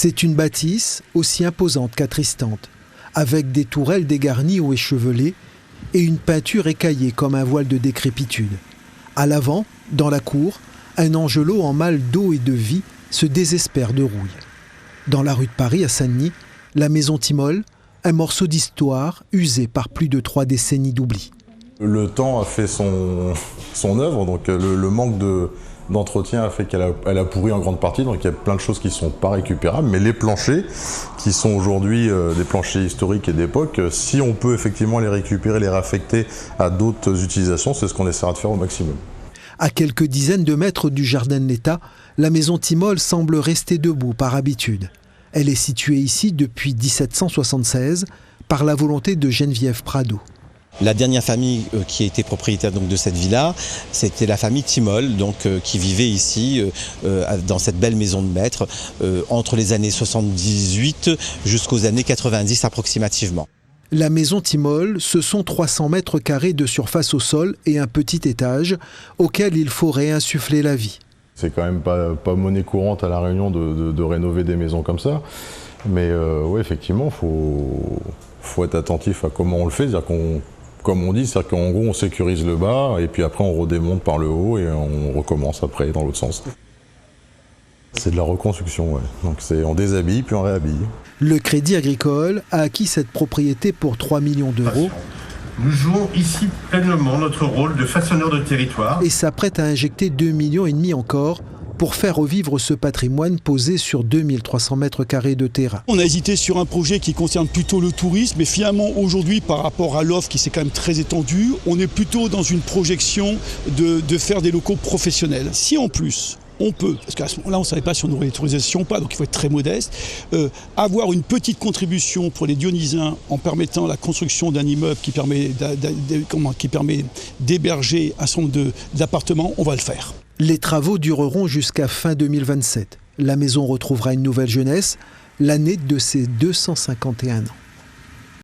C'est une bâtisse aussi imposante qu'attristante, avec des tourelles dégarnies ou échevelées et une peinture écaillée comme un voile de décrépitude. À l'avant, dans la cour, un angelot en mal d'eau et de vie se désespère de rouille. Dans la rue de Paris, à Saint-Denis, la maison Timol, un morceau d'histoire usé par plus de 3 décennies d'oubli. Le temps a fait son œuvre, donc le manque d'entretien a fait qu'elle a pourri en grande partie, donc il y a plein de choses qui ne sont pas récupérables, mais les planchers, qui sont aujourd'hui des planchers historiques et d'époque, si on peut effectivement les récupérer, les réaffecter à d'autres utilisations, c'est ce qu'on essaiera de faire au maximum. À quelques dizaines de mètres du jardin de l'État, la maison Timol semble rester debout par habitude. Elle est située ici depuis 1776 par la volonté de Geneviève Prado. La dernière famille qui a été propriétaire donc, de cette villa, c'était la famille Timol, qui vivait ici dans cette belle maison de maître entre les années 78 jusqu'aux années 90 approximativement. La maison Timol, ce sont 300 mètres carrés de surface au sol et un petit étage auquel il faut réinsuffler la vie. C'est quand même pas monnaie courante à La Réunion de rénover des maisons comme ça. Mais ouais, effectivement, faut être attentif à comment on le fait. C'est-à-dire comme on dit, c'est-à-dire qu'en gros, on sécurise le bas et puis après, on redémonte par le haut et on recommence après dans l'autre sens. C'est de la reconstruction, ouais. Donc on déshabille puis on réhabille. Le Crédit Agricole a acquis cette propriété pour 3 millions d'euros. Nous jouons ici pleinement notre rôle de façonneur de territoire. Et s'apprête à injecter 2,5 millions encore pour faire revivre ce patrimoine posé sur 2300 mètres carrés de terrain. On a hésité sur un projet qui concerne plutôt le tourisme, mais finalement aujourd'hui par rapport à l'offre qui s'est quand même très étendue, on est plutôt dans une projection de faire des locaux professionnels. Si en plus on peut, parce qu'à ce moment-là on ne savait pas si on aurait l'autorisation ou pas, donc il faut être très modeste, avoir une petite contribution pour les Dionysiens en permettant la construction d'un immeuble qui permet d'héberger un certain nombre d'appartements, on va le faire. Les travaux dureront jusqu'à fin 2027. La maison retrouvera une nouvelle jeunesse, l'année de ses 251 ans.